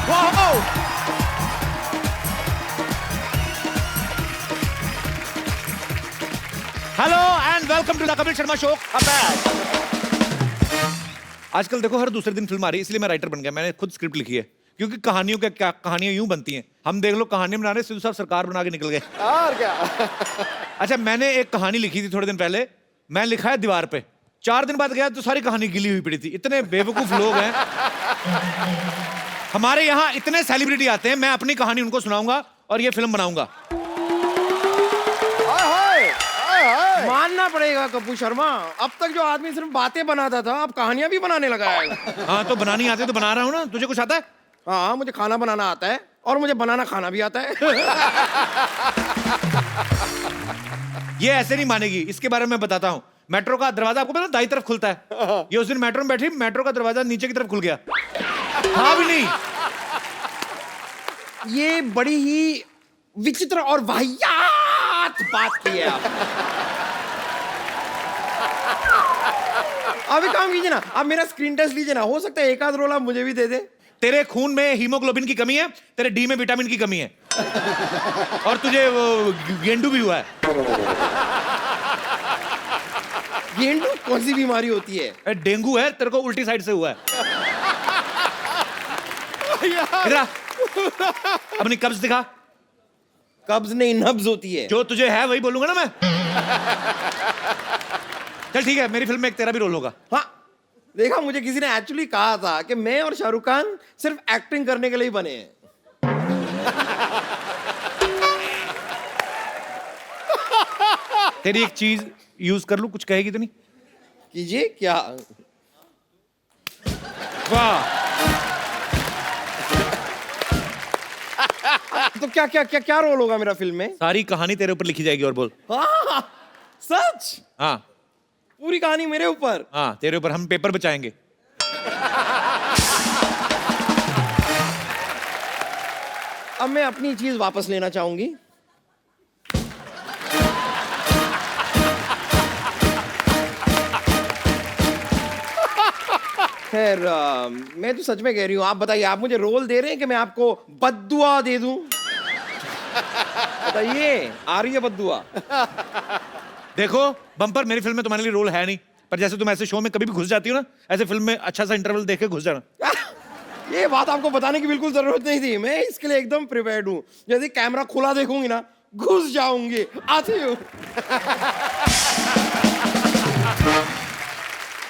Wow! Hello and welcome to the Kapil Sharma show. आजकल देखो हर दूसरे दिन फिल्म आ रही है, इसलिए मैं राइटर बन गया। मैंने खुद स्क्रिप्ट लिखी है, क्योंकि कहानियों के क्या कहानियां यूं बनती हैं। हम देख लो कहानी बना रहे, सिद्धू साहब सरकार बना के निकल गए। और क्या। अच्छा, मैंने एक कहानी लिखी थी थोड़े दिन पहले, मैं लिखा है दीवार पे। 4 दिन बाद गया तो सारी कहानी गिली हुई पड़ी थी। इतने बेवकूफ लोग हैं हमारे यहाँ, इतने सेलिब्रिटी आते हैं, मैं अपनी कहानी उनको सुनाऊंगा और ये फिल्म बनाऊंगा। मानना पड़ेगा कपूर शर्मा, अब तक जो आदमी सिर्फ बातें बनाता था अब कहानियां भी बनाने लगा है। हाँ तो बनानी आती है तो बना रहा हूँ ना। तुझे कुछ आता है? हाँ, मुझे खाना बनाना आता है और मुझे बनाना खाना भी आता है। ये ऐसे नहीं मानेगी, इसके बारे में मैं बताता हूँ। मेट्रो का दरवाजा आपको पता है दाईं तरफ खुलता है। ये उस दिन मेट्रो में बैठी, मेट्रो का दरवाजा नीचे की तरफ खुल गया। हाँ भी नहीं। ये बड़ी ही विचित्र और वाहियात बात की है आप। अब एक काम कीजिए ना, आप मेरा स्क्रीन टेस्ट लीजिए ना, हो सकता है एक आध रोल आप मुझे भी दे दे। तेरे खून में हीमोग्लोबिन की कमी है, तेरे डी में विटामिन की कमी है, और तुझे वो गेंडू भी हुआ है। गेंडू कौन सी बीमारी होती है? डेंगू है, तेरे को उल्टी साइड से हुआ है। इधर आ। अपनी कब्ज दिखा। कब्ज नहीं, नब्ज होती है। जो तुझे है वही बोलूंगा ना मैं। चल ठीक है, मेरी फिल्म में एक तेरा भी रोल होगा। हाँ, देखा, मुझे किसी ने एक्चुअली कहा था कि मैं और शाहरुख खान सिर्फ एक्टिंग करने के लिए ही बने हैं। तेरी एक चीज यूज कर लूं, कुछ कहेगी तो नहीं? कीजिए। क्या? वाह। तो क्या क्या क्या क्या रोल होगा मेरा फिल्म में? सारी कहानी तेरे ऊपर लिखी जाएगी। और बोल। हाँ, सच? हाँ पूरी कहानी मेरे ऊपर? हाँ, तेरे ऊपर। हम पेपर बचाएंगे। अब मैं अपनी चीज वापस लेना चाहूंगी। खैर, मैं तो सच में कह रही हूँ। आप बताइए, आप मुझे रोल दे रहे हैं कि मैं आपको बद्दुआ दे दूं? बताइए, आ रही है बद्दुआ? देखो बम्पर, मेरी फिल्म में तुम्हारे लिए रोल है नहीं, पर जैसे तुम ऐसे शो में कभी भी घुस जाती हो ना, ऐसे फिल्म में अच्छा सा इंटरवल देख के घुस जाना। ये बात आपको बताने की बिल्कुल जरूरत नहीं थी, मैं इसके लिए एकदम प्रिपेयर्ड हूँ। यदि कैमरा खुला देखूंगी ना, घुस जाऊंगी। आती हूँ।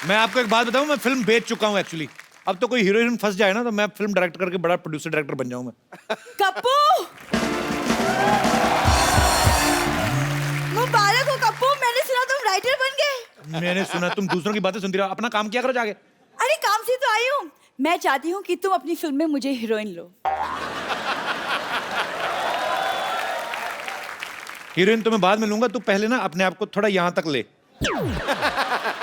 मैं आपको एक बात बताऊं, मैं फिल्म बेच चुका हूं एक्चुअली। अब तो कोई हीरोइन फंस जाए ना तो मैं फिल्म डायरेक्ट करके बड़ा प्रोड्यूसर डायरेक्टर बन जाऊं मैं। कप्पू, मुबारक हो कप्पू, मैंने सुना तुम राइटर बन गए। मैंने सुना तुम दूसरों की बातें सुनती रहो, अपना काम किया करो जाके। अरे काम से तो आई हूँ। मैं चाहती हूँ कि तुम अपनी फिल्म में मुझे हीरोइन लो। हीरोइन तो मैं बाद में लूंगा, तू पहले ना अपने आप को थोड़ा यहाँ तक ले,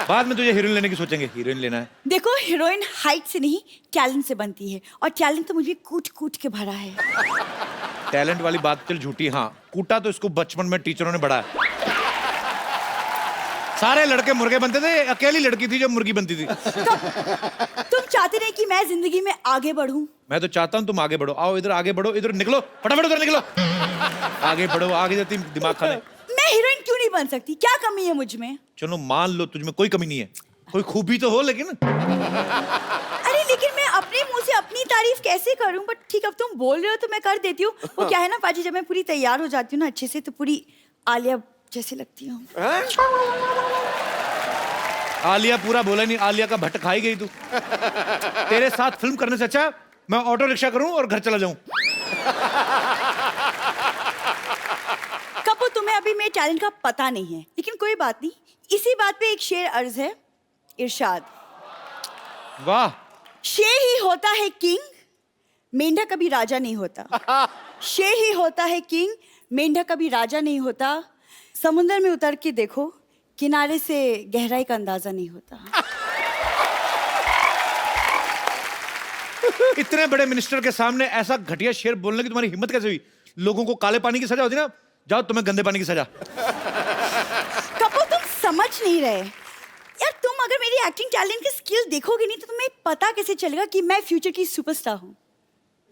बाद में तुझे हीरोइन लेने की सोचेंगे। हीरोइन लेना है? देखो, हीरोइन हाइट से नहीं टैलेंट से बनती है, और टैलेंट तो मुझे कूट कूट के भरा है। टैलेंट वाली बात चल झूठी। हाँ, कूटा तो इसको बचपन में टीचरों ने बढ़ाया। सारे लड़के मुर्गे बनते थे, अकेली लड़की थी जो मुर्गी बनती थी। तुम चाहते नहीं कि मैं जिंदगी में आगे बढ़ूं? मैं तो चाहता हूँ तुम आगे बढ़ो। आओ इधर, आगे बढ़ो, इधर निकलो, फटाफट उधर निकलो। आगे बढ़ो, आगे जाती दिमाग खाने। मैं हीरोइन क्यों नहीं बन सकती? क्या कमी है मुझ में? चलो मान लो तुझ में कोई कमी नहीं है, कोई खूबी तो हो लेकिन। अरे लेकिन मैं अपने मुंह से अपनी तारीफ कैसे करूं? बट ठीक, अब तुम बोल रहे हो तो मैं कर देती हूँ। वो क्या है ना पाजी, जब मैं पूरी तैयार हो जाती हूँ ना अच्छे से, तो पूरी आलिया जैसे लगती हूँ। आलिया पूरा बोला नहीं, आलिया का भट्ट खाई गई तू। तेरे साथ फिल्म करने से अच्छा मैं ऑटो रिक्शा करूं और घर चला जाऊं। कपूर, तुम्हें अभी मेरे टैलेंट का पता नहीं है, लेकिन कोई बात नहीं। इसी बात पे एक शेर अर्ज है, इरशाद। वाह। शेर ही होता है किंग, मेंढक कभी राजा नहीं होता। शेर ही होता है किंग, मेंढक कभी राजा नहीं होता। समुंदर में उतर के देखो, किनारे से गहराई का अंदाजा नहीं होता। इतने बड़े मिनिस्टर के सामने ऐसा घटिया शेर बोलने की तुम्हारी हिम्मत कैसे हुई? लोगों को काले पानी की सजा होती ना, जाओ तुम्हें गंदे पानी की सजा। कपूर, तुम समझ नहीं रहे यार। तुम अगर मेरी एक्टिंग टैलेंट की स्किल देखोगे नहीं तो तुम्हें पता कैसे चलेगा कि मैं फ्यूचर की सुपरस्टार हूँ?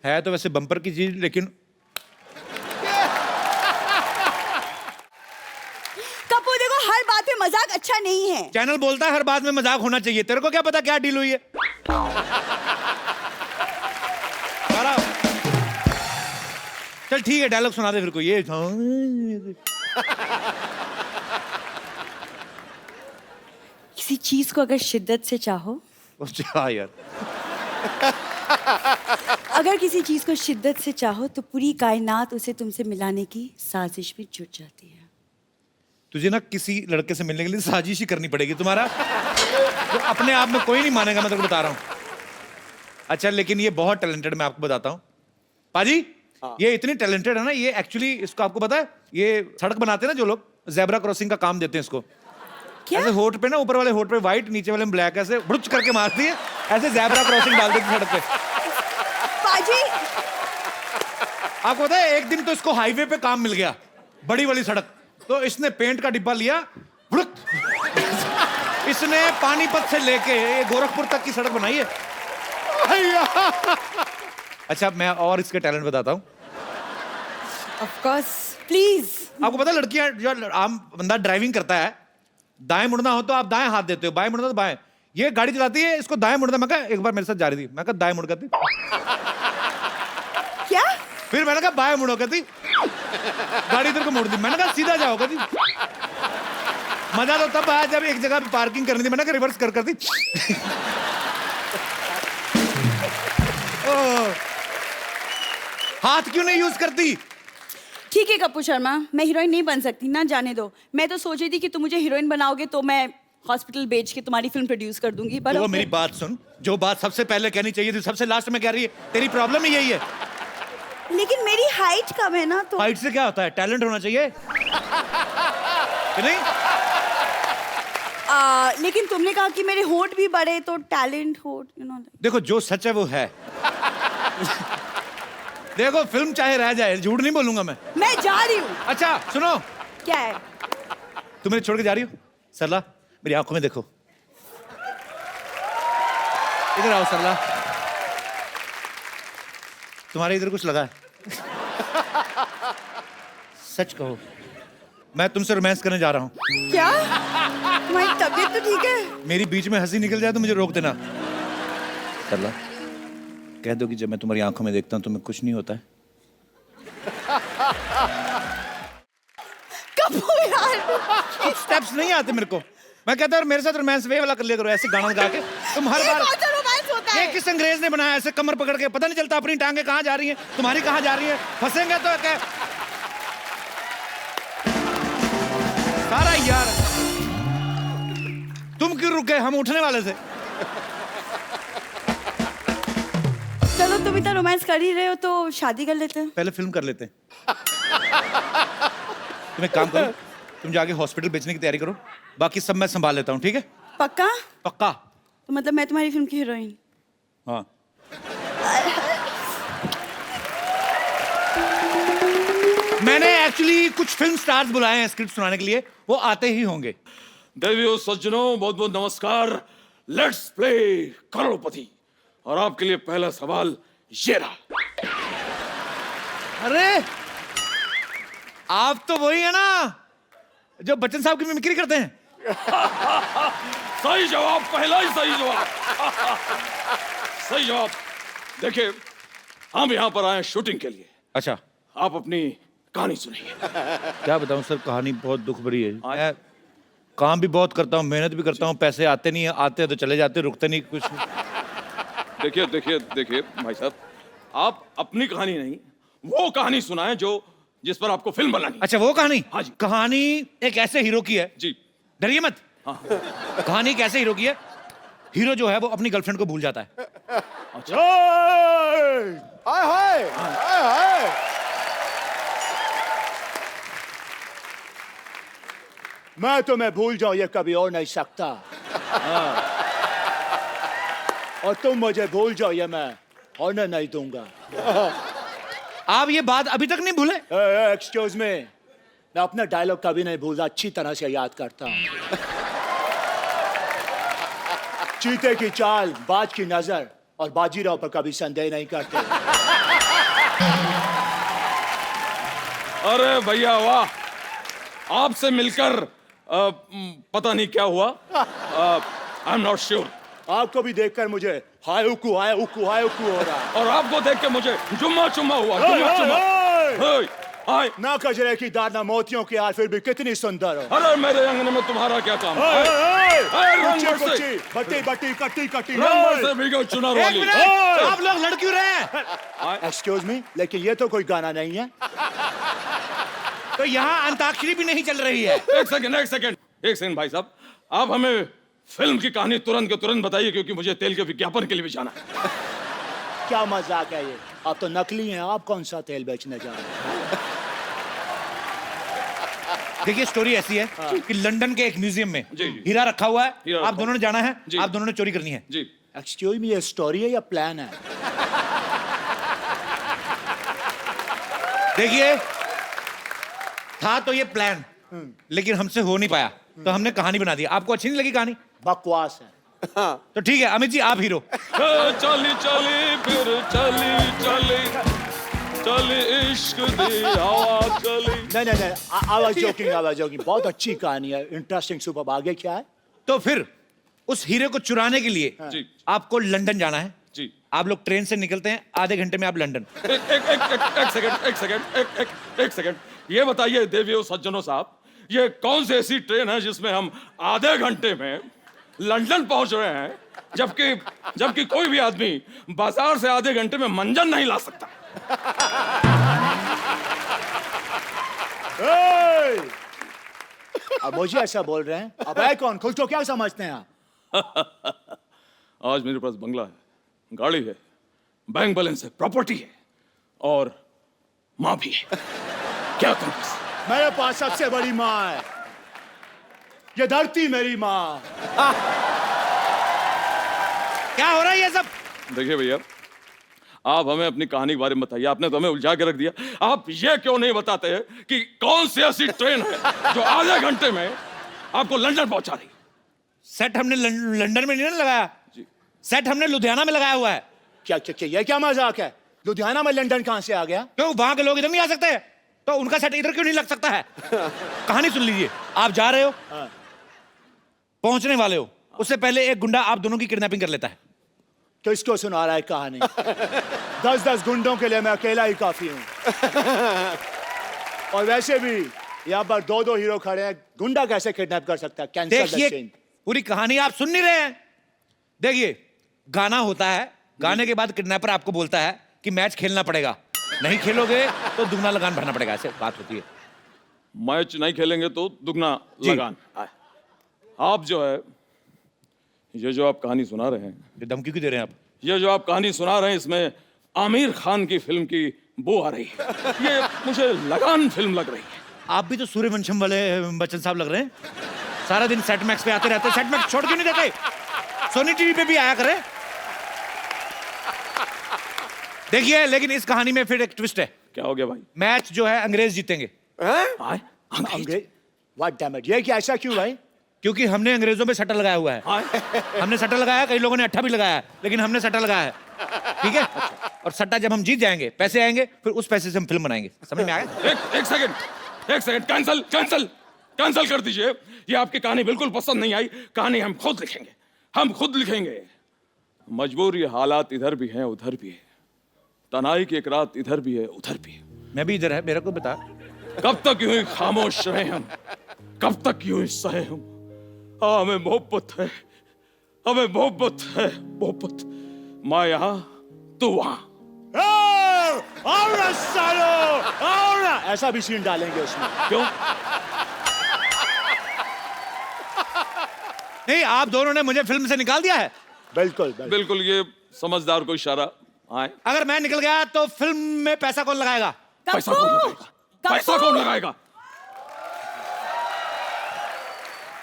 है तो वैसे बम्पर की चीज, लेकिन कपूर देखो, हर बात में मजाक अच्छा नहीं है। चैनल बोलता है हर बात में मजाक होना चाहिए। तेरे को क्या पता क्या डील हुई है? सारा चल ठीक है, डायलॉग सुना दे फिर को ये। किसी चीज को अगर शिद्दत से चाहो, अच्छा यार, अगर किसी चीज को शिद्दत से चाहो तो पूरी कायनात उसे तुमसे मिलाने की साजिश में जुट जाती है। तुझे ना किसी लड़के से मिलने के लिए साजिश ही करनी पड़ेगी तुम्हारा, तो अपने आप में कोई नहीं मानेगा, मैं तेरे को बता रहा हूँ। अच्छा लेकिन ये बहुत टैलेंटेड, मैं आपको बताता हूँ पाजी। ये इतनी टैलेंटेड है ना, ये एक्चुअली, इसको आपको पता है, ये सड़क बनाते हैं ना जो लोग, जेब्रा क्रॉसिंग का काम देते हैं इसको। क्या? ऐसे होठ पे ना, ऊपर वाले होठ पे व्हाइट, नीचे वाले में ब्लैक, ऐसे बुड़च करके मारती है, ऐसे जेब्रा क्रॉसिंग डाल देती है सड़क पे। पाजी, आपको पता है एक दिन तो इसको हाईवे पे काम मिल गया, बड़ी वाली सड़क, तो इसने पेंट का डिब्बा लिया, बुड़क, इसने पानीपत से लेके ये गोरखपुर तक की सड़क बनाई है। अच्छा मैं और इसके टैलेंट बताता हूँ। Of course, please. आपको पता है लड़कियां, जो आम बंदा ड्राइविंग करता है, दाएं मुड़ना हो तो आप दाएं हाथ देते हो, बाएं मुड़ना तो बाएं। ये गाड़ी चलाती है, इसको दाएं मुड़ना, मैं कहा एक बार मेरे साथ जा रही थी, मैं कहा दाएं मुड़ कर दी, क्या? फिर मैंने कहा बाएं मुड़ो कहती, गाड़ी इधर को मोड़ दी, मैंने कहा सीधा जाओ कहती। मजा तो तब आया जब एक जगह पे पार्किंग करनी थी, मैंने कहा रिवर्स कर दी। हाथ क्यों नहीं यूज करती? ठीक है कपूर शर्मा, मैं हीरोइन नहीं बन सकती ना, जाने दो। मैं तो सोच रही थी कि तुम मुझे हीरोइन बनाओगे तो मैं हॉस्पिटल बेच के तुम्हारी फिल्म प्रोड्यूस कर दूंगी, पर तो मेरी बात सुन, जो बात सबसे पहले कहनी चाहिए थी सबसे लास्ट में कह रही है। तेरी प्रॉब्लम ही यही है। लेकिन मेरी हाइट कम है ना, तो हाइट से क्या होता है? टैलेंट होना चाहिए कि नहीं? लेकिन तुमने कहा कि मेरे होठ भी बड़े, तो टैलेंट होठ, यू नो। देखो जो सच है वो है। देखो फिल्म चाहे रह जाए, झूठ नहीं बोलूंगा मैं जा रही हूँ। अच्छा सुनो, क्या है? तुम मेरे छोड़ के जा रही हो? सरला मेरी आंखों में देखो, इधर आओ सरला, तुम्हारे इधर कुछ लगा है? सच कहो, मैं तुमसे रोमांस करने जा रहा हूँ। क्या? तुम्हारी तबीयत तो ठीक है? मेरी बीच में हंसी निकल जाए तो मुझे रोक देना। सरला कह दो कि जब मैं तुम्हारी आंखों में देखता हूँ तुम्हें कुछ नहीं होता है। कपूर यार, स्टेप्स नहीं आते मेरे को, मैं कहता हूँ मेरे साथ रोमांस वे वाला कर लिया करो, ऐसे गाना गा के। तुम हर ये बार, कौन सा रोमांस होता ये है? किस अंग्रेज ने बनाया ऐसे कमर पकड़ के, पता नहीं चलता अपनी टांगे कहाँ जा रही हैं, तुम्हारी कहाँ जा रही है, फंसेंगे तो क्या सारा यार। तुम क्यों रुक गए? हम उठने वाले थे। चलो तुम इतना रोमांस कर ही रहे हो तो शादी कर लेते हैं। पहले फिल्म कर लेते हैं। तुम एक काम करो, तुम जाके हॉस्पिटल बेचने की तैयारी करो, बाकी सब मैं संभाल लेता हूँ, ठीक है? पक्का? पक्का। तो मतलब मैं तुम्हारी फिल्म की हीरोइन? हाँ। मैंने एक्चुअली कुछ फिल्म स्टार्स बुलाए हैं स्क्रिप्ट सुनाने के लिए, वो आते ही होंगे। देवियों सज्जनों, बहुत बहुत नमस्कार। लेट्स प्ले करोड़पति। और आपके लिए पहला सवाल ये रहा। अरे आप तो वही है ना जो बच्चन साहब की मिमिक्री करते हैं? सही जवाब, पहला ही सही जवाब। सही जवाब। देखिए हम यहाँ पर आए शूटिंग के लिए, अच्छा आप अपनी कहानी सुनिए। क्या बताऊं सर, कहानी बहुत दुख भरी है। मैं काम भी बहुत करता हूँ, मेहनत भी करता हूँ, पैसे आते नहीं है, आते हैं तो चले जाते, रुकते नहीं कुछ। देखिए देखिए देखिए भाई साहब, आप अपनी कहानी नहीं, वो कहानी सुनाएं जो जिस पर आपको फिल्म बनानी है। अच्छा वो कहानी? हाँ जी। कहानी एक ऐसे हीरो की है, जी। डरिए मत। हाँ। कहानी एक ऐसे हीरो की है, हीरो जो है वो अपनी गर्लफ्रेंड को भूल जाता है। हाय हाय हाय हाय। मैं तुम्हें भूल जाऊं ये कभी हो नहीं सकता। हाँ। और तुम मुझे भूल जाओ ये मैं होने नहीं दूंगा। आप ये बात अभी तक नहीं भूले? एक्सक्यूज मी, मैं अपना डायलॉग कभी नहीं भूलता, अच्छी तरह से याद करता हूं। चीते की चाल, बाज की नजर, और बाजीराव पर कभी संदेह नहीं करते। अरे भैया वाह, आपसे मिलकर पता नहीं क्या हुआ। I am not sure. आपको भी देखकर मुझे हाय उकू हो रहा है। और आपको देख के मुझे जुम्मा चुम्मा हुआ, जुम्मा चुम्मा। हे, हाय। ना कजरे की दार ना मोतियों की हार, फिर भी कितनी सुंदर हो। अरे मेरे अंगने में तुम्हारा क्या काम? बट्टी बट्टी कट्टी कट्टी से भीगो चुनार एक वाली। मिनट, आप लोग लड़ क्यों रहे हैं? एक्सक्यूज मी, लेकिन ये तो कोई गाना नहीं है। तो यहाँ अंताक्षरी भी नहीं चल रही है। एक सेकंड भाई साहब, आप हमें फिल्म की कहानी तुरंत के तुरंत बताइए, क्योंकि मुझे तेल के विज्ञापन के लिए भी जाना है। क्या मजाक है ये? आप तो नकली हैं, आप कौन सा तेल बेचने जा रहे हैं? देखिए स्टोरी ऐसी है कि लंदन के एक म्यूजियम में जी, जी। हीरा रखा हुआ है। हीरा आप रखा दोनों ने जाना है, जी। आप दोनों ने चोरी करनी है। जी। एक्सक्यूज मी, ये स्टोरी है या प्लान है? देखिए, था तो ये प्लान, लेकिन हमसे हो नहीं पाया, तो हमने कहानी बना दी। आपको अच्छी नहीं लगी कहानी? बकवास है। तो ठीक है अमित जी, आप हीरो। चली चली फिर चली इश्क दी हवा चली। नहीं, आवाज जोकिंग। बहुत अच्छी कहानी है, इंटरेस्टिंग, सुपर। आगे क्या है? तो फिर उस हीरे को चुराने के लिए जी। आपको लंदन जाना है। जी। आप लोग ट्रेन से निकलते हैं, आधे घंटे में आप लंदन। एक सेकंड, ये बताइए देवियों सज्जनों साहब, ये कौन सी ऐसी ट्रेन है जिसमें हम आधे घंटे में लंदन पहुंच रहे हैं, जबकि कोई भी आदमी बाजार से आधे घंटे में मंजन नहीं ला सकता? अब मुझे ऐसा बोल रहे हैं, अब है कौन? खुद को क्या समझते हैं आप? आज मेरे पास बंगला है, गाड़ी है, बैंक बैलेंस है, प्रॉपर्टी है, और माँ भी है। क्या करूं बस? मेरे पास सबसे बड़ी माँ है, ये धरती मेरी माँ। क्या हो रहा है ये सब? देखिए भैया, आप हमें अपनी कहानी के बारे में बताइए। आपने तो हमें उलझा के रख दिया। आप ये क्यों नहीं बताते हैं कि कौन सी ऐसी ट्रेन है जो आधे घंटे में आपको लंदन पहुंचा रही? सेट हमने लंदन में नहीं ना लगाया, सेट हमने लुधियाना में लगाया हुआ है। क्या ये क्या मजाक है? लुधियाना में लंदन कहां से आ गया? क्यों, वहां के लोग इधर नहीं आ सकते? तो उनका सेट इधर क्यों नहीं लग सकता है? कहानी सुन लीजिए। आप जा रहे हो, पहुंचने वाले हो, उससे पहले एक गुंडा आप दोनों की किडनैपिंग कर लेता है। किसको सुना रहा है कहानी? 10 गुंडों के लिए मैं अकेला ही काफी हूं। और वैसे भी यहाँ पर 2 हीरो खड़े हैं, गुंडा कैसे किडनैप कर सकता है? कैंसल द देखिए, सीन। पूरी कहानी आप सुन नहीं रहे हैं। देखिए, गाना होता है, गाने के बाद किडनैपर आपको बोलता है कि मैच खेलना पड़ेगा, नहीं खेलोगे तो दुगना लगान भरना पड़ेगा। ऐसे बात होती है। मैच नहीं खेलेंगे तो दुगना लगान। आप जो है, ये जो आप कहानी सुना रहे हैं, ये धमकी क्यों दे रहे हैं आप? ये जो आप कहानी सुना रहे हैं, इसमें आमिर खान की फिल्म की बो आ रही है। ये मुझे लगान फिल्म लग रही है। आप भी तो सूर्यवंशम वाले बच्चन साहब लग रहे हैं। सारा दिन सेट मैक्स पे आते रहते। सेट मैक्स छोड़ क्यों नहीं देते? सोनी टीवी पे भी आया करे। देखिए, लेकिन इस कहानी में फिर एक ट्विस्ट है। क्या हो गया भाई? मैच जो है अंग्रेज जीतेंगे। आए? अंग्रेज? व्हाट डैम इट, ये क्या, ऐसा क्यों भाई? क्योंकि हमने अंग्रेजों पे सट्टा लगाया हुआ है। हमने सट्टा लगाया, कई लोगों ने अट्ठा भी लगाया है, लेकिन हमने सट्टा लगाया है। ठीक है? और सट्टा जब हम जीत जाएंगे, पैसे आएंगे, फिर उस पैसे से हम फिल्म बनाएंगे। समझ में आया? एक सेकंड, कैंसल कर दीजिए। ये आपकी कहानी बिल्कुल पसंद नहीं आई। कहानी हम खुद लिखेंगे। मजबूर ये हालात इधर भी हैं उधर भी है, तनाई की एक रात इधर भी है उधर भी है। मैं भी इधर है, मेरे को बता। कब तक यूं ही खामोश रहे हम, कब तक यूं ही सहे हम? हमें मोहब्बत है, मोहब्बत। मैं यहाँ, तू वहां। और ऐसा भी सीन डालेंगे उसमें। क्यों? नहीं, आप दोनों ने मुझे फिल्म से निकाल दिया है। बिल्कुल, ये समझदार को इशारा। आए? अगर मैं निकल गया तो फिल्म में पैसा कौन लगाएगा? पैसा कौन लगाएगा?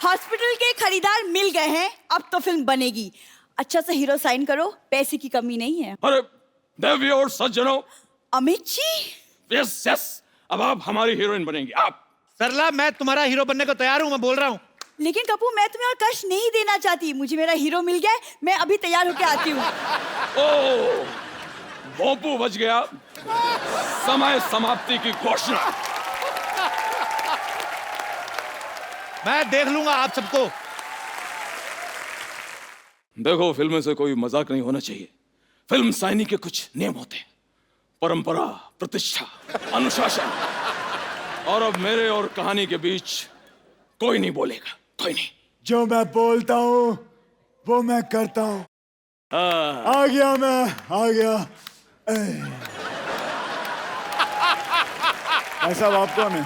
हॉस्पिटल के खरीदार मिल गए हैं, अब तो फिल्म बनेगी। अच्छा से हीरो साइन करो, पैसे की कमी नहीं है। अरे देवी और सज्जनों, अमित जी, यस, अब आप हमारी हीरोइन बनेंगी। आप सरला, मैं तुम्हारा हीरो बनने को तैयार हूं। मैं बोल रहा हूं, लेकिन कपूर मैं तुम्हें और कष्ट नहीं देना चाहती। मुझे मेरा हीरो मिल गया है, मैं अभी तैयार होके आती हूँ। ओ, भोंपू बच गया। समय समाप्ति की घोषणा। मैं देख लूंगा आप सबको। देखो, फिल्म में से कोई मजाक नहीं होना चाहिए। फिल्म साइनी के कुछ नियम होते हैं, परंपरा, प्रतिष्ठा, अनुशासन। और अब मेरे और कहानी के बीच कोई नहीं बोलेगा, कोई नहीं। जो मैं बोलता हूँ वो मैं करता हूँ। आ गया मैं, आ गया। ऐसा आप कौन है?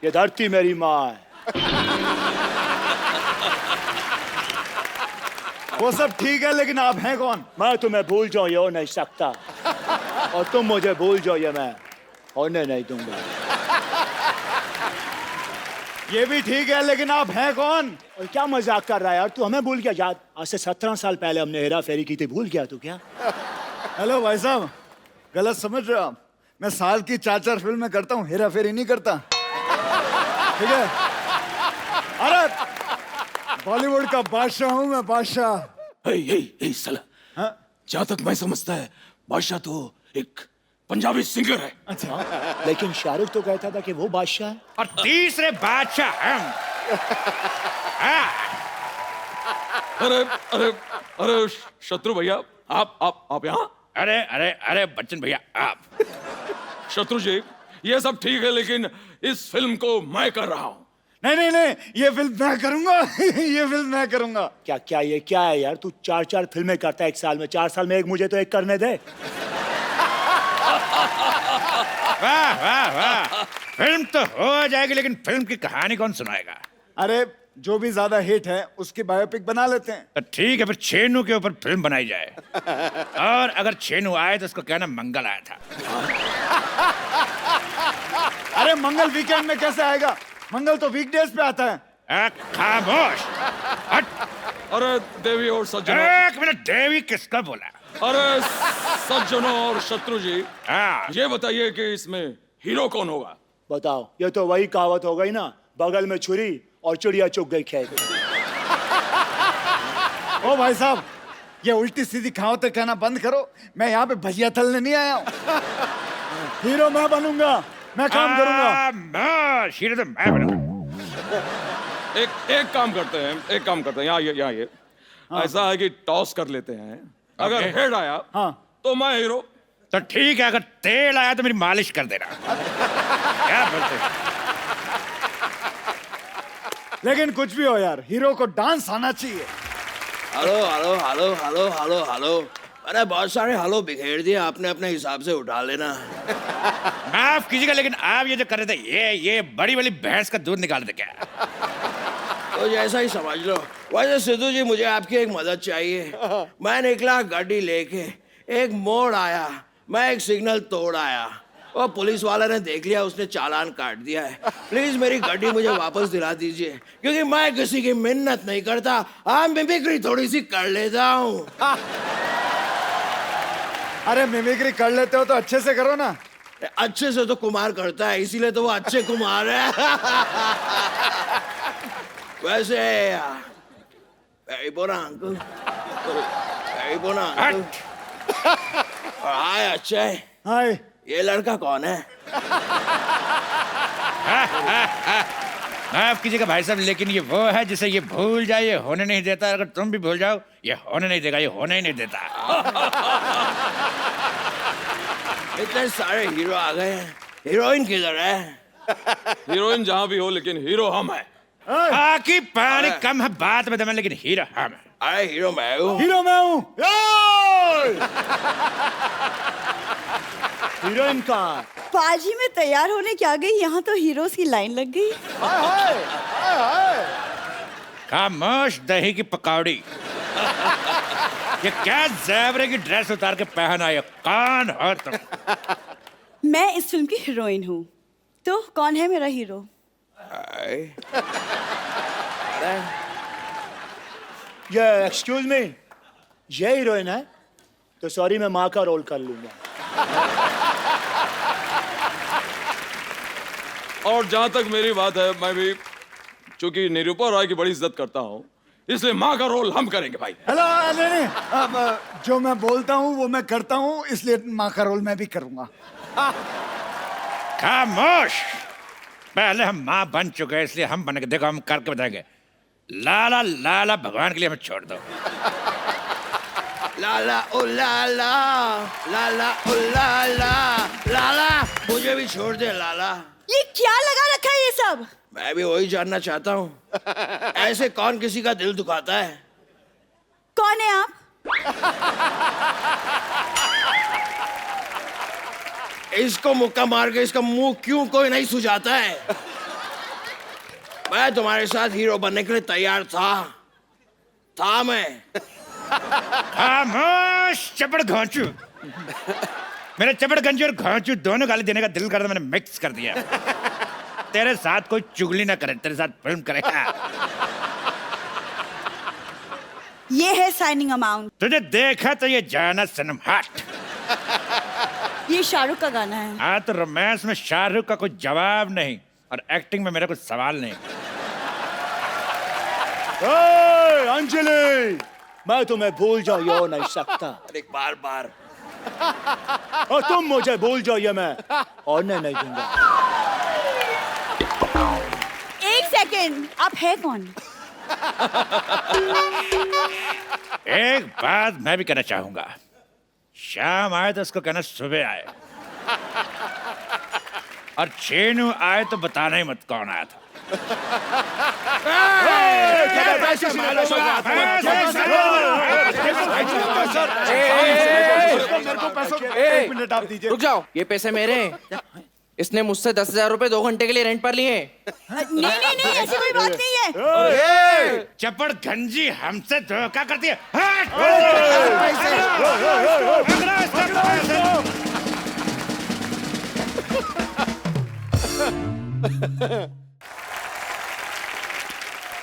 ये धरती मेरी माँ है। वो सब ठीक है, लेकिन आप हैं कौन? मैं तुम्हें भूल जाऊं ये हो नहीं सकता, और तुम मुझे भूल जाओ ये मैं होने नहीं दूंगा। ये भी ठीक है, लेकिन आप हैं कौन? और क्या मजाक कर रहा है यार, तू हमें भूल गया? याद आज से 17 साल पहले हमने हेरा फेरी की थी, भूल गया तू क्या? हेलो भाई साहब, गलत समझ रहे हो आप। मैं साल की 4-4 फिल्में करता हूँ, हेरा फेरी नहीं करता, ठीक है? अरे बॉलीवुड का बादशाह हूँ मैं, बादशाह। हे साला, हाँ? जहां तक मैं समझता है बादशाह तो एक पंजाबी सिंगर है। अच्छा, लेकिन शाहरुख तो कहता था कि वो बादशाह है। और तीसरे बादशाह हम। अरे अरे अरे शत्रु भैया, आप यहाँ? अरे अरे अरे बच्चन भैया आप। शत्रु जी, ये सब ठीक है, लेकिन इस फिल्म को मैं कर रहा हूँ। नहीं नहीं नहीं, ये फिल्म मैं करूंगा। ये फिल्म मैं करूंगा। क्या क्या ये क्या है यार, तू 4-4 फिल्में करता है एक साल में, 4 साल में एक, मुझे तो एक करने दे। वाह वाह वाह, फिल्म तो हो जाएगी, लेकिन फिल्म की कहानी कौन सुनाएगा? अरे जो भी ज्यादा हिट है उसकी बायोपिक बना लेते हैं। तो ठीक है, फिर छेनू के ऊपर फिल्म बनाई जाए। और अगर छेनू आए तो उसको कहना मंगल आया था। अरे मंगल वीकेंड में कैसे आएगा? मंगल तो वीकडेज पे आता है। खामोश। हट। अरे देवी और सज्जनों, एक मिनट, देवी किसका बोला? अरे सज्जनों और शत्रु जी, हाँ, ये बताइए कि इसमें हीरो कौन होगा? बताओ, ये तो वही कहावत हो गई ना, बगल में छुरी और चिड़िया चुग गई खेत। ओ भाई साहब, ये उल्टी सीधी कहावतें कहना बंद करो। मैं यहाँ पे भजिया तलने नहीं आया हूँ। हीरो मैं बनूंगा, मैं काम करूंगा। हीरो तो मैं बनूंगा। एक काम करते हैं, यहाँ ये ऐसा है कि टॉस कर लेते हैं। अगर हेड आया हाँ, तो मैं हीरो। तो ठीक है, अगर तेल आया तो मेरी मालिश कर देना। क्या बोलते हैं? लेकिन कुछ भी हो यार, हीरो को डांस आना चाहिए। Hello hello hello hello hello hello. अरे बहुत सारे हेलो बिखेर दिए आपने, अपने हिसाब से उठा लेना। माफ कीजिएगा, लेकिन आप ये जो कर रहे थे, ये बड़ी वाली भैंस का दूध निकाल दे क्या? तो जैसा ही समझ लो। वैसे सिद्धू जी, मुझे आपकी एक मदद चाहिए। मैं निकला गाड़ी लेके, एक मोड़ आया, मैं एक सिग्नल तोड़ आया, और पुलिस वाले ने देख लिया, उसने चालान काट दिया है। प्लीज मेरी गाड़ी मुझे वापस दिला दीजिए, क्योंकि मैं किसी की मिन्नत नहीं करता, हाँ मिमिक्री थोड़ी सी कर लेता हूँ। अरे मिमिक्री कर लेते हो तो अच्छे से करो ना। अच्छे से तो कुमार करता है, इसीलिए तो वो अच्छे कुमार है। वैसे अंकल, और हाय अक्षय, हाय। ये लड़का कौन है? माफ कीजिएगा भाई साहब, लेकिन ये वो है जिसे ये भूल जाए ये होने नहीं देता। अगर तुम भी भूल जाओ ये होने नहीं देगा, ये होने ही नहीं देता। इतने सारे हीरो आ गए हैं, हीरोइन किधर है? हीरोइन जहां भी हो, लेकिन हीरो हम हैं। बाकी पानी कम है बात में दम है, लेकिन हीरो हम है। अरे हीरो मैं हूँ। हीरो मैं हूँ। हीरोइन कहाँ है? पाजी में तैयार होने क्या गई, यहाँ तो हीरोज की लाइन लग गई। हाय हाय हाय हाय। खामोश दही की पकौड़ी। ये क्या ज़ेबरे की ड्रेस उतार के पहन आए, कौन हो तुम? मैं इस फिल्म की हीरोइन हूँ, तो कौन है मेरा हीरो? ये एक्सक्यूज मी, ये हीरोइन है? तो सॉरी, मैं माँ का रोल कर लूंगा। और जहां तक मेरी बात है, मैं भी चूंकि निरूपा रॉय की बड़ी इज्जत करता हूं, इसलिए माँ का रोल हम करेंगे भाई। हेलो, नहीं नहीं, अब जो मैं बोलता हूँ वो मैं करता हूँ, इसलिए माँ का रोल मैं भी करूँगा। खामोश। पहले हम माँ बन चुके हैं, इसलिए हम बनेंगे। देखो हम करके बताएंगे। लाला लाला भगवान के लिए हमें छोड़ दो। लाला ओ लाला, लाला ओ लाला, लाला मुझे भी छोड़ दे लाला। ये क्या लगा रखा है ये सब? मैं भी वही जानना चाहता हूँ, ऐसे कौन किसी का दिल दुखाता है? कौन है आप? इसको मुक्का मार के इसका मुंह क्यों कोई नहीं सुझाता है? मैं तुम्हारे साथ हीरो बनने के लिए तैयार था मैं। खामोश चपड़ घोंचू। मेरे चपड़ गंजी और घोंचू दोनों गाली देने का दिल करता, मैंने मिक्स कर दिया। तेरे साथ कोई चुगली ना करे, तेरे साथ फिल्म करेगा। ये है साइनिंग अमाउंट। तुझे देखा तो ये जाना सनम हट। ये शाहरुख का गाना है। हाँ तो रोमांस में शाहरुख का कोई जवाब नहीं और एक्टिंग में मेरा कोई सवाल नहीं। ओए, अंजलि, मैं तुम्हें भूल जाऊं ये हो नहीं सकता, अरे बार बार और तुम मुझे भूल जाओ ये मैं होने नहीं दूंगा। एक सेकेंड, आप है कौन? एक बात मैं भी कहना चाहूंगा, शाम आए तो उसको कहना सुबह आए, और चेनू आए तो बताना ही मत कौन आया था। एक मिनट आप दीजिए। रुक जाओ, ये पैसे मेरे हैं। इसने मुझसे 10,000 रुपए 2 घंटे के लिए रेंट पर लिए। नहीं नहीं नहीं, ऐसी कोई बात नहीं है। चपड़ गंजी हमसे धोखा करती है।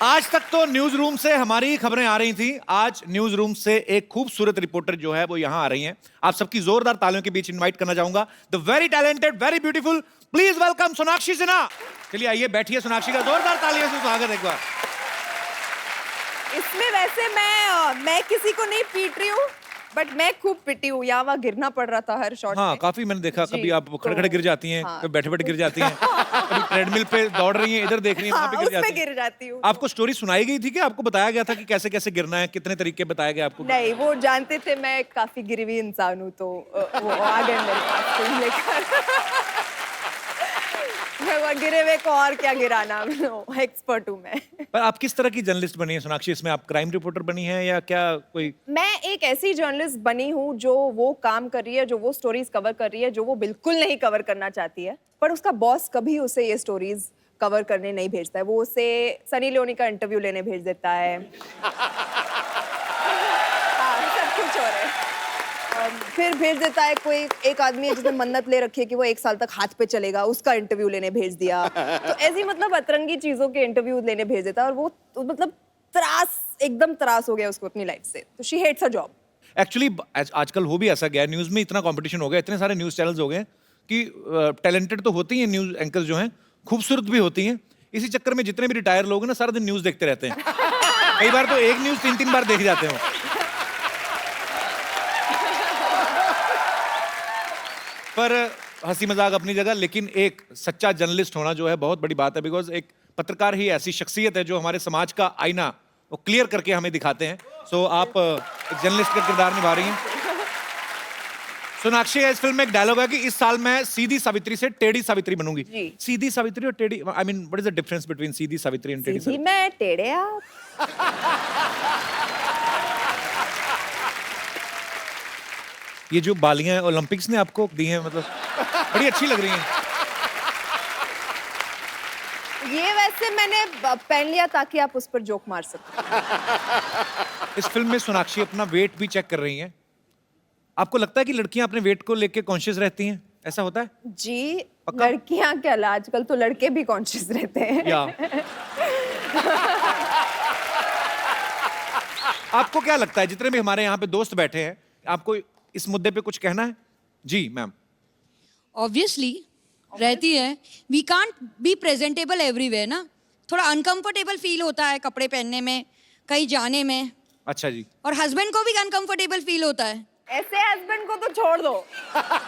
आज तक तो न्यूज रूम से हमारी ही खबरें आ रही थी। आज न्यूज रूम से एक खूबसूरत रिपोर्टर जो है वो यहां आ रही हैं। आप सबकी जोरदार तालियों के बीच इनवाइट करना चाहूंगा the very talented, very beautiful, please welcome Sonakshi Sinha. चलिए आइए बैठिए, सोनाक्षी का जोरदार तालियों से स्वागत एक बार। इसमें वैसे मैं किसी को नहीं पीट रही हूँ, बट मैं खूब पिटी हूँ। यहाँ वहाँ गिरना पड़ रहा था हर शॉट हाँ में। काफी मैंने देखा, जी, कभी आप खड़े खड़े गिर जाती हैं, हाँ। कभी बैठे बैठे गिर जाती हैं, कभी ट्रेडमिल पे दौड़ रही हैं, इधर देख रही हैं, वहां पे गिर उसमें जाती हैं। गिर जाती हूँ। आपको स्टोरी सुनाई गई थी कि आपको बताया गया था कि कैसे कैसे गिरना है, कितने तरीके बताए गए आपको? नहीं, वो जानते थे मैं काफी गिरी हुई इंसान हूँ, तो वो आ गए मेरे पास फिल्म लेकर। मैं वो गिरे हुए को और क्या गिराना, एक्सपर्ट हूँ मैं। पर आप किस तरह की जर्नलिस्ट बनी है सोनाक्षी? इसमें आप क्राइम रिपोर्टर बनी है या क्या कोई? मैं एक ऐसी जर्नलिस्ट बनी हूँ जो वो काम कर रही है, जो वो स्टोरीज कवर कर रही है जो वो बिल्कुल नहीं कवर करना चाहती है, पर उसका बॉस कभी उसे ये स्टोरीज कवर करने नहीं भेजता है। वो उसे सनी लियोनी का इंटरव्यू लेने भेज देता है। हाँ, सब कुछ हो रहा है। फिर भेज देता है कोई एक आदमी है जिसने मन्नत ले रखी है कि वो 1 साल तक हाथ पे चलेगा, उसका इंटरव्यू लेने भेज दिया। तो ऐसी मतलब अतरंगी चीजों के इंटरव्यू लेने भेज देता है, और वो मतलब एकदम त्रास हो गया उसको अपनी लाइफ से। तो she hates her job. Actually आजकल हो भी ऐसा गया, न्यूज में इतना कंपटीशन हो गया, इतने सारे न्यूज चैनल्स हो गए कि टैलेंटेड तो होती हैं न्यूज एंकर्स जो हैं, खूबसूरत भी होती हैं। इसी चक्कर में जितने भी रिटायर लोग हैं ना, सारा दिन न्यूज देखते रहते हैं। कई बार तो एक न्यूज 3-3 बार देख जाते हैं। पर हंसी मजाक अपनी जगह, लेकिन एक सच्चा जर्नलिस्ट होना जो है बहुत बड़ी बात है, बिकॉज एक पत्रकार ही ऐसी शख्सियत है जो हमारे समाज का आईना वो क्लियर करके हमें दिखाते हैं। सो आप एक जर्नलिस्ट का किरदार निभा रही हैं। सोनाक्षी, इस फिल्म में एक डायलॉग है कि इस साल मैं सीधी सावित्री से टेढ़ी सावित्री बनूंगी। जी। सीधी सावित्री और टेढ़ी, I mean what is the difference between Sidhi Savitri and टेढ़ी सीधी सावित्री? मैं, टेढ़े आप। ये जो बालियां ओलंपिक्स ने आपको दी हैं, मतलब बड़ी अच्छी लग रही हैं। ये वैसे मैंने पहन लिया ताकि आप उस पर जोक मार सको। इस फिल्म में सोनाक्षी अपना वेट भी चेक कर रही हैं। आपको लगता है कि लड़कियां अपने वेट को लेके कॉन्शियस रहती हैं? ऐसा होता है? जी, पक्का? लड़कियां क्या, आजकल तो लड़के भी कॉन्शियस रहते हैं। या आपको क्या लगता है, जितने भी हमारे यहाँ पे दोस्त बैठे हैं, आपको इस मुद्दे पे कुछ कहना है? जी मैम। रहती है. We can't be presentable everywhere ना. थोड़ा अनकंफर्टेबल फील होता है कपड़े पहनने में, कहीं जाने में. अच्छा जी, और हस्बैंड को भी अनकंफर्टेबल फील होता है. ऐसे हस्बैंड को तो छोड़ दो.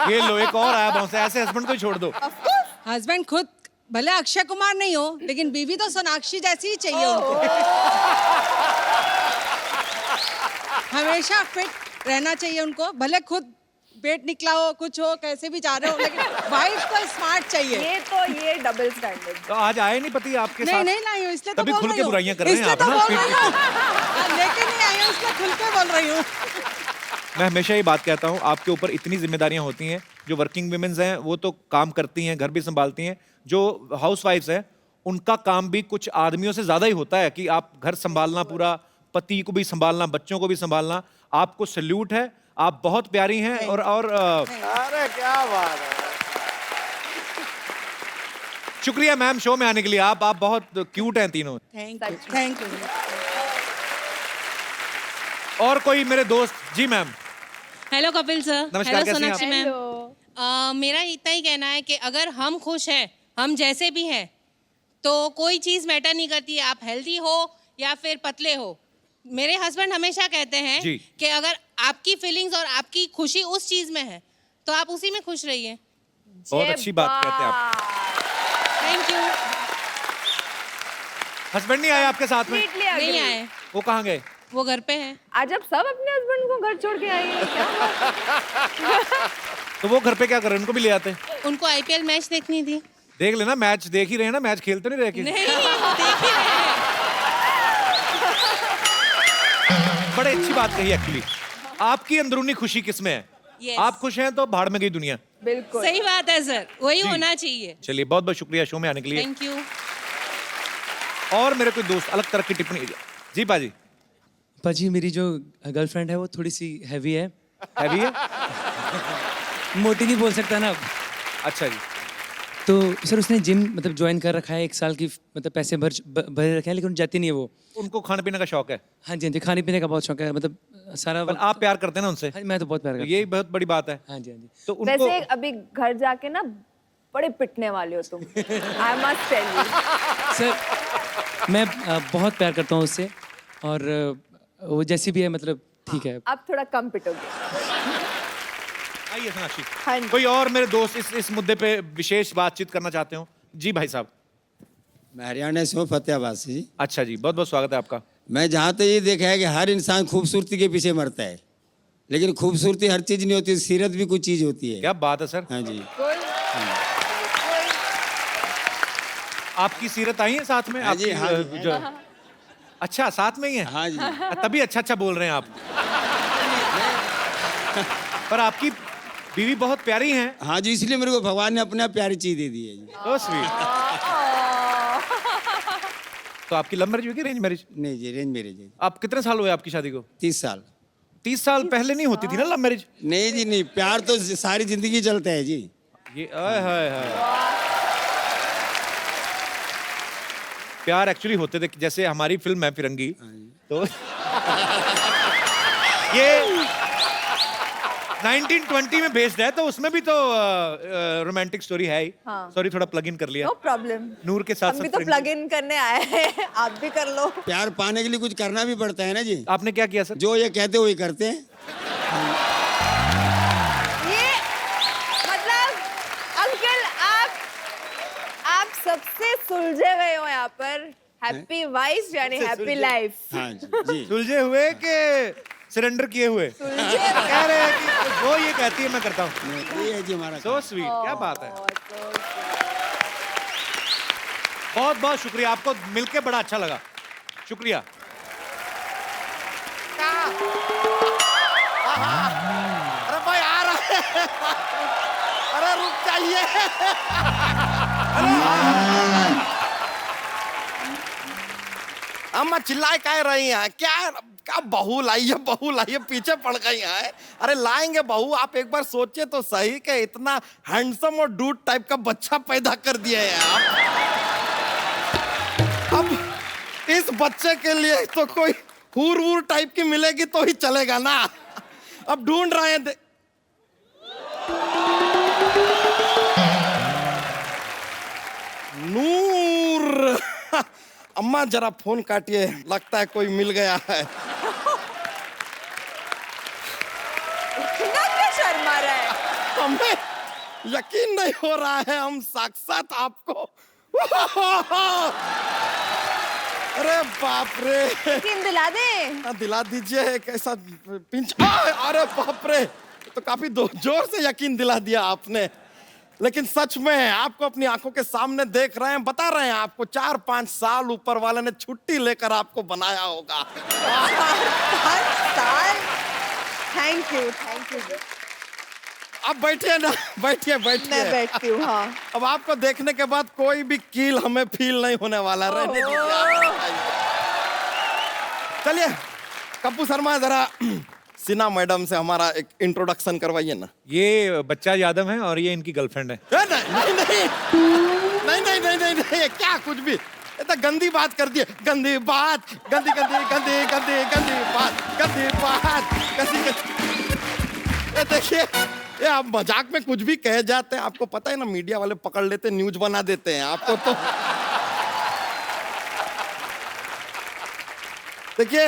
ये लो एक और आया बहुत से, ऐसे हस्बैंड को ही छोड़ दो. हस्बैंड खुद भले अक्षय कुमार नहीं हो, लेकिन बीवी तो सोनाक्षी जैसी ही चाहिए उनको. हमेशा फिट रहना चाहिए उनको, भले खुद पेट निकला हो, कुछ हो, कैसे भी जा रहे हो, लेकिन वाइफ को स्मार्ट चाहिए. ये डबल स्टैंडर्ड. तो आज आए नहीं पति आपके नहीं साथ? नहीं लाई हूँ, इसलिए तो तभी बोल खुल रही के हूँ. बुराइयां कर रहे हैं इसलिए आप तो ना, बोल पीठ रही हूँ. लेके नहीं आई हूँ, इसलिए खुल के बोल रही हूँ. मैं हमेशा ये बात कहता हूँ, आपके ऊपर इतनी जिम्मेदारियां होती हैं. जो वर्किंग वुमेन्स हैं वो तो काम करती हैं, घर भी संभालती हैं. जो हाउसवाइफ्स हैं उनका काम भी कुछ आदमियों से ज्यादा ही होता है कि आप घर संभालना पूरा, पति को भी संभालना, बच्चों को भी संभालना. आपको सल्यूट है, आप बहुत प्यारी हैं. और अरे क्या बात है. शुक्रिया मैम शो में आने के लिए. आप बहुत क्यूट हैं तीनों. Thank you. और कोई मेरे दोस्त? जी मैम. Hello Kapil sir. नमस्कार, हेलो कैसी हैं सोनाक्षी मैम. मेरा इतना ही कहना है कि अगर हम खुश हैं, हम जैसे भी हैं, तो कोई चीज़ मैटर नहीं करती है, आप हेल्दी हो या फिर पतले हो. मेरे हस्बैंड हमेशा कहते हैं जी. कि अगर आपकी फीलिंग्स और आपकी खुशी उस चीज़ में है तो आप उसी में खुश रहिए. बहुत अच्छी बात कहते हैं आप. Thank you. हस्बैंड नहीं आए आपके साथ में? नहीं आए, वो कहाँ गए? वो घर पे हैं. आज आप सब अपने हस्बैंड को घर छोड़ के आएंगे क्या? तो वो घर पे क्या कर रहे हैं? उनको भी ले आते. उनको आईपीएल मैच देखनी थी. देख लेना, मैच देख ही रहे हैं ना, मैच खेलते नहीं रहे कि? नहीं देख ही रहे हैं. बड़े अच्छी बात कही एक्चुअली. आपकी अंदरूनी खुशी किसमें है? Yes. आप खुश हैं तो भाड़ में गई दुनिया. बिल्कुल सही बात है सर, वही जी. होना चाहिए. चलिए बहुत बहुत शुक्रिया शो में आने के लिए. Thank you. और मेरे कोई दोस्त अलग तरह की टिप्पणी? जी पाजी. पाजी मेरी जो गर्लफ्रेंड है वो थोड़ी सी हैवी है. हैवी है? मोटी नहीं बोल सकता ना. अच्छा जी. तो सर उसने जिम मतलब ज्वाइन कर रखा है, 1 साल की मतलब पैसे भरे रखे हैं, लेकिन जाती नहीं है वो. उनको खाने पीने का शौक है? हाँ जी हाँ जी, खाने पीने का बहुत शौक है, मतलब सारा पर आप प्यार करते हैं ना उनसे? हाँ, मैं तो बहुत प्यार तो करता यही बहुत बड़ी बात है. हूँ. हाँ जी हाँ जी. तो उनको वैसे अभी घर जाके ना बड़े पिटने वाले हो तुम. I must tell you. Sir मैं बहुत प्यार करता हूँ उससे, और वो जैसी भी है मतलब ठीक है. आप थोड़ा कम पिटोगे. आइए सोनाक्षी. हाँ जी. कोई और मेरे दोस्त इस मुद्दे पे विशेष बातचीत करना चाहते हो? जी भाई साहब. मैं हरियाणा से हूँ, फतेहाबाद से जी. अच्छा जी, बहुत बहुत स्वागत है आपका. मैं जहाँ तक ये देखा है कि हर इंसान खूबसूरती के पीछे मरता है, लेकिन खूबसूरती हर चीज नहीं होती, सीरत भी कुछ चीज होती है. क्या बात है सर. हाँ जी. आपकी सीरत आई है साथ में? हाँ जी, आपकी, हाँ जी. जो- अच्छा साथ में ही है. हाँ जी. तभी अच्छा अच्छा बोल रहे हैं आप. पर आपकी बीवी बहुत प्यारी हैं. हाँ जी, इसलिए मेरे को भगवान ने अपना प्यारी चीज दे दी है जी. So sweet. तो आपकी लव मैरिज हुई कि अरेंज मैरिज? नहीं जी, रेंज मेरे जी. आप कितने साल हुए आपकी शादी को? 30 साल. 30 साल पहले नहीं होती थी ना लव मैरिज? नहीं जी नहीं, प्यार तो सारी जिंदगी चलता है जी. ये आय हाय हाय. प्यार एक्चुअली होते थे, जैसे हमारी फिल्म है फिरंगी, तो ये 1920 में बेस्ड है, तो उसमें भी तो रोमांटिक स्टोरी है ही. हाँ. सॉरी थोड़ा प्लग इन कर लिया. No problem. नूर के साथ हम भी साथ तो फिरंगी. प्लग इन करने आए हैं. आप भी कर लो. प्यार पाने के लिए कुछ करना भी पड़ता है ना जी. आपने क्या किया सर? जो ये कहते वही करते हैं. ये मतलब अंकल आप सबसे सुलझे हुए हो यहाँ पर. हैप्पी वाइफ यानी हैप्पी लाइफ. हाँ जी. सुलझे हुए कि सरेंडर किए हुए? कह रहे हैं कि वो ये कहती है मैं करता हूँ. ये है जी हमारा. So sweet. क्या बात है. बहुत बहुत शुक्रिया, आपको मिलके बड़ा अच्छा लगा. शुक्रिया. अरे भाई आ रहा है. अरे रुक जाइए. अम्मा चिल्लाए कह रही हैं क्या? क्या बहू लाइए बहू लाइए, पीछे पड़ गई हैं. अरे लाएंगे बहू, आप एक बार सोचिए तो सही कि इतना हैंडसम और डूड टाइप का बच्चा पैदा कर दिया है आप. अब इस बच्चे के लिए तो कोई हूर वूर टाइप की मिलेगी तो ही चलेगा ना. अब ढूंढ रहे हैं. नूर। अम्मा जरा फोन काटिए, लगता है कोई मिल गया है। इतना क्या शर्मा रहा है? हमें यकीन नहीं हो रहा है, हम साक्षात आपको। अरे बाप रे, यकीन दिला दे। दिला दीजिए एक ऐसा पिंच। अरे बाप रे, तो काफी जोर से यकीन दिला दिया आपने। लेकिन सच में आपको अपनी आंखों के सामने देख रहे हैं, बता रहे हैं आपको 4-5 साल ऊपर वाले ने छुट्टी लेकर आपको बनाया होगा। 4-5 साल। Thank you. अब बैठिए ना, बैठिए। मैं बैठती हूँ। हाँ। अब आपको देखने के बाद कोई भी कील हमें फील नहीं होने वाला। रहने दीजिए। चलिए कप्पू शर्मा, जरा सिन्हा मैडम से हमारा एक इंट्रोडक्शन करवाइए ना। ये बच्चा यादव है और ये इनकी गर्लफ्रेंड है। नहीं, क्या कुछ भी, ये तो गंदी बात कर दी है। गंदी बात, गंदी बात। ये देखिए, ये आप मजाक में कुछ भी कह जाते हैं, आपको पता है ना, मीडिया वाले पकड़ लेते हैं, न्यूज बना देते हैं आपको। तो देखिए,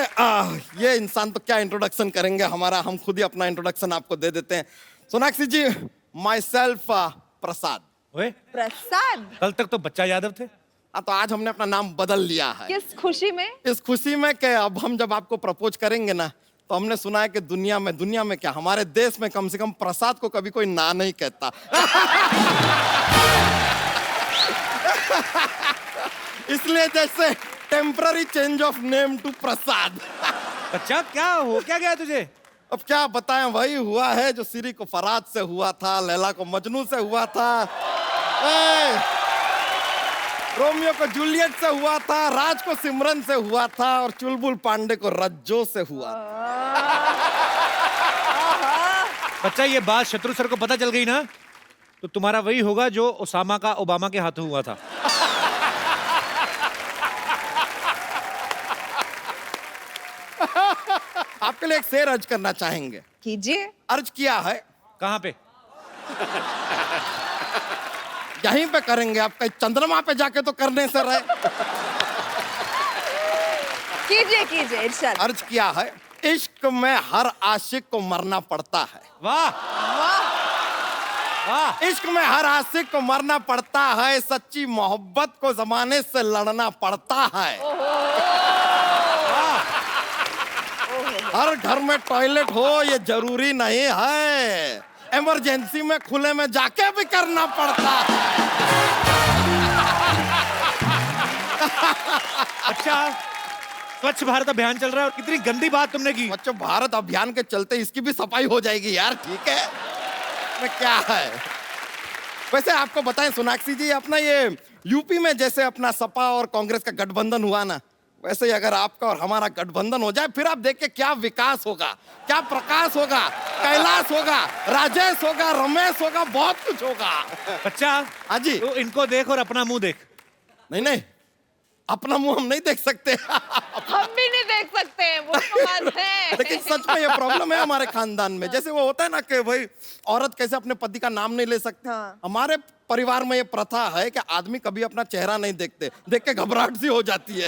ये इंसान तो क्या इंट्रोडक्शन करेंगे हमारा, हम खुद ही अपना इंट्रोडक्शन आपको दे देते हैं। सोनाक्षी जी, माई सेल्फ प्रसाद। ओए, प्रसाद? कल तक तो बच्चा यादव थे। तो आज हमने अपना नाम बदल लिया है। किस खुशी में? इस खुशी में कि अब हम जब आपको प्रपोज करेंगे ना, तो हमने सुना है कि दुनिया में क्या, हमारे देश में कम से कम प्रसाद को कभी कोई ना नहीं कहता। इसलिए जैसे temporary change of name to Prasad. बच्चा क्या गया तुझे? अब क्या बताएं, वही हुआ है जो सीरी को फराद से हुआ था, लैला को मजनू से हुआ था, रोमियो को जूलियट से हुआ था, राज को सिमरन से हुआ था, और चुलबुल पांडे को रज्जो से हुआ था। बच्चा, ये बात शत्रु सर को पता चल गई ना, तो तुम्हारा वही होगा जो ओसामा का ओबामा के हाथों हुआ था। आपके लिए एक शेर अर्ज करना चाहेंगे? कीजिए। अर्ज किया है। कहाँ पे? यहीं पे करेंगे, आप कहीं चंद्रमा पे जाके तो करने से रहे। कीजिए इरशाद। अर्ज किया है, इश्क में हर आशिक को मरना पड़ता है। वाह वाह। इश्क में हर आशिक को मरना पड़ता है, सच्ची मोहब्बत को जमाने से लड़ना पड़ता है। हर घर में टॉयलेट हो ये जरूरी नहीं है, इमरजेंसी में खुले में जाके भी करना पड़ता है। अच्छा, स्वच्छ भारत अभियान चल रहा है और कितनी गंदी बात तुमने की। स्वच्छ भारत अभियान के चलते इसकी भी सफाई हो जाएगी यार, ठीक है? में क्या है? वैसे आपको बताएं सोनाक्षी जी, अपना ये यूपी में जैसे अपना सपा और कांग्रेस का गठबंधन हुआ ना, वैसे ही अगर आपका और हमारा गठबंधन हो जाए, फिर आप देखिए क्या विकास होगा, क्या प्रकाश होगा, कैलाश होगा, राजेश होगा, रमेश होगा, बहुत कुछ होगा। बच्चा, हाँ जी। तो इनको देख और अपना मुंह देख। नहीं, अपना मुंह हम नहीं देख सकते। हम भी नहीं देख सकते, वो तो बात है। लेकिन सच में ये प्रॉब्लम है हमारे खानदान में। जैसे वो होता है ना कि भाई औरत कैसे अपने पति का नाम नहीं ले सकती, हाँ। हमारे परिवार में ये प्रथा है कि आदमी कभी अपना चेहरा नहीं देखते, देख के घबराहट सी हो जाती है।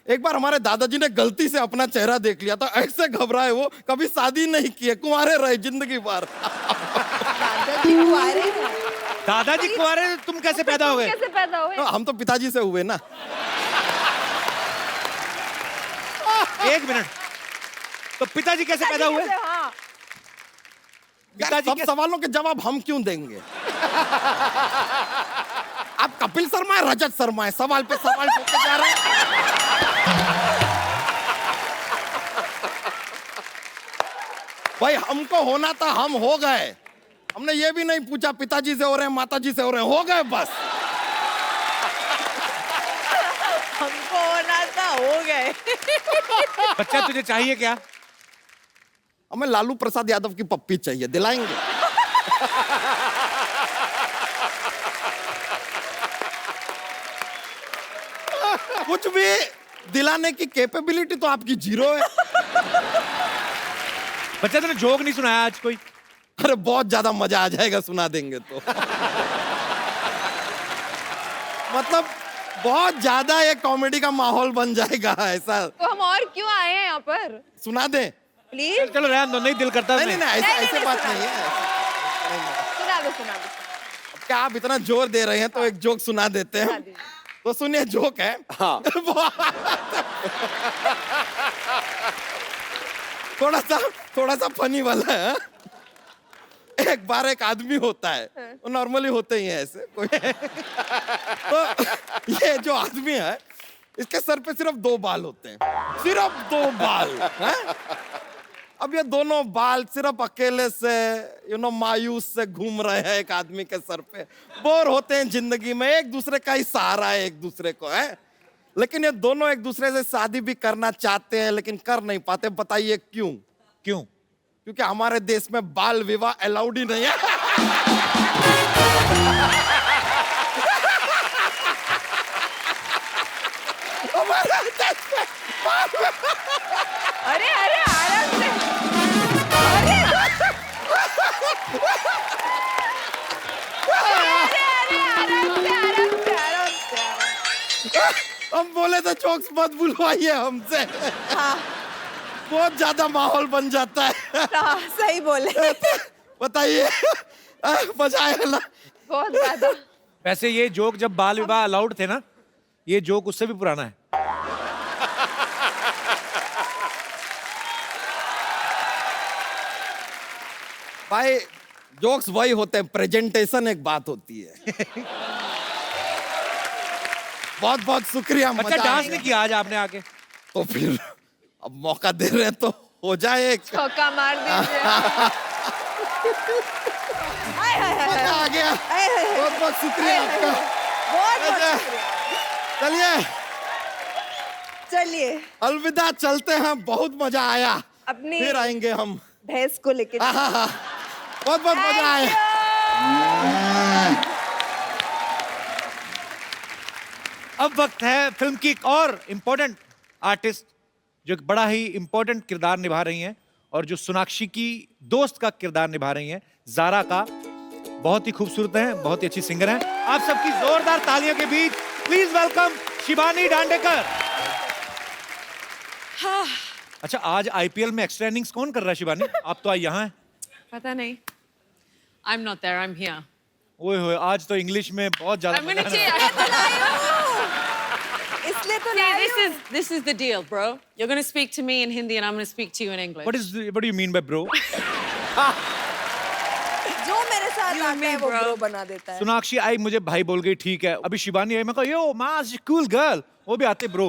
एक बार हमारे दादाजी ने गलती से अपना चेहरा देख लिया था, ऐसे घबराए वो, कभी शादी नहीं किए, कुंवारे रहे जिंदगी भर। दादाजी कुंवारे, तुम कैसे पैदा हो गए? कैसे पैदा हुए? हम तो पिताजी से हुए ना। एक मिनट, तो पिताजी कैसे पैदा हुए? हाँ। पिताजी सब सवालों के जवाब हम क्यों देंगे? आप कपिल शर्मा है, रजत शर्मा है, सवाल पे सवाल पूछते जा रहे हैं। भाई हमको होना था, हम हो गए। हमने ये भी नहीं पूछा पिताजी से हो रहे हैं, माताजी से हो रहे हैं, हो गए बस। हमको होना था, हो गए। बच्चा, तुझे चाहिए क्या? हमें लालू प्रसाद यादव की पप्पी चाहिए, दिलाएंगे? कुछ भी दिलाने की कैपेबिलिटी तो आपकी जीरो है। बच्चा, तूने जोक नहीं सुनाया आज कोई? अरे बहुत ज्यादा मजा आ जाएगा सुना देंगे तो। मतलब बहुत ज्यादा ये कॉमेडी का माहौल बन जाएगा ऐसा। तो हम और क्यों आए हैं यहाँ पर? सुना दे प्लीज। चलो रहने दो, नहीं दिल करता नहीं नहीं नहीं। नहीं, ऐसे बात नहीं है। सुना दो सुना दो। अब क्या आप इतना जोर दे रहे हैं तो एक जोक सुना देते हैं। तो सुनिए, जोक है। हाँ। थोड़ा सा फनी वाला है। एक बार एक आदमी होता है, वो नॉर्मली होते ही है ऐसे कोई। तो ये जो आदमी है, इसके सर पे सिर्फ 2 बाल होते हैं, सिर्फ 2 बाल हैं? अब ये दोनों बाल सिर्फ अकेले से मायूस से घूम रहे हैं एक आदमी के सर पे। बोर होते हैं जिंदगी में, एक दूसरे का ही सहारा है एक दूसरे को, है। लेकिन ये दोनों एक दूसरे से शादी भी करना चाहते हैं लेकिन कर नहीं पाते। बताइए क्यों? क्यों? क्योंकि हमारे देश में बाल विवाह अलाउड ही नहीं है। अरे अरे आराम से। हम बोले तो जोक्स मत बुलवाइए हमसे। हाँ। बहुत ज्यादा माहौल बन जाता है। हाँ, सही बोले। बताइए, मजा आया ना? बहुत ज्यादा। वैसे ये जोक जब बाल विवाह अलाउड थे ना, ये जोक उससे भी पुराना है। भाई जोक्स वही होते हैं, प्रेजेंटेशन एक बात होती है। बहुत बहुत शुक्रिया। अच्छा, डांस नहीं किया आज आपने आके? तो फिर अब मौका दे रहे हैं तो हो जाए एक। चौका मार दीजिए। मजा आ गया। बहुत बहुत शुक्रिया आपका। बहुत चलिए चलिए अलविदा, चलते हैं। बहुत मजा आया। अपनी फिर आएंगे हम भैंस को लेके। बहुत बहुत मजा आया। अब वक्त है फिल्म की एक और इम्पोर्टेंट आर्टिस्ट जो एक बड़ा ही इम्पोर्टेंट किरदार निभा रही हैं और जो सोनाक्षी की दोस्त का किरदार निभा रही हैं, ज़ारा का। बहुत ही खूबसूरत हैं, बहुत ही अच्छी सिंगर हैं। आप सबकी जोरदार तालियों के बीच प्लीज वेलकम शिबानी डांडेकर। हाँ। अच्छा, आज आईपीएल में एक्स्ट्रा इनिंग्स कौन कर रहा है शिबानी? आप तो आज यहाँ हैं। पता नहीं। I'm not there. I'm here. ओए होए, आज तो इंग्लिश में बहुत ज्यादा I'm gonna मजा आ रहा है। इसलिए तो this is the deal, bro. You're gonna speak to me in Hindi and I'm gonna speak to you in English. What do you mean by bro? जो मेरे साथ आता है वो bro बना देता है। सोनाक्षी आई, मुझे भाई बोल गई, ठीक है। अभी शिबानी आई, मैं कहा यो मास कूल गर्ल, वो भी आते ब्रो।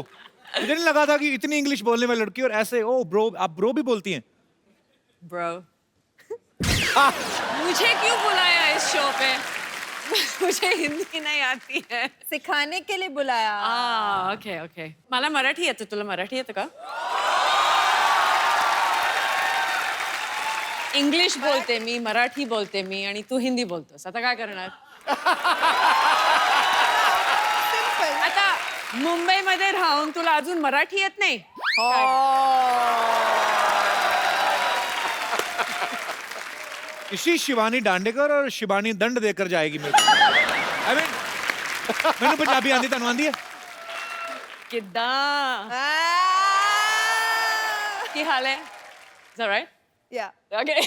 मुझे नहीं लगा था कि इतनी इंग्लिश बोलने वाली लड़की और ऐसे ओ ब्रो, आप ब्रो भी बोलती हैं? Bro. मुझे क्यों बुलाया इस शो पे? मुझे हिंदी नहीं आती है। सिखाने के लिए बुलाया। ओके। मला मराठी येतं, तुला मराठी येतं का? इंग्लिश बोलते मी, मराठी बोलते मी आणि तू हिंदी बोलतोस. आता काय करणार? आता मुंबईमध्ये राहून तुला अजून मराठी येत नाही? इसी शिवानी डांडेकर और शिबानी दंड देकर जाएगी मेरे को। I mean, मैंने पंजाबी आंदी तनु आंदी है? किद्दां? ਕੀ ਹਾਲ ਹੈ? Is that right? Yeah. Okay.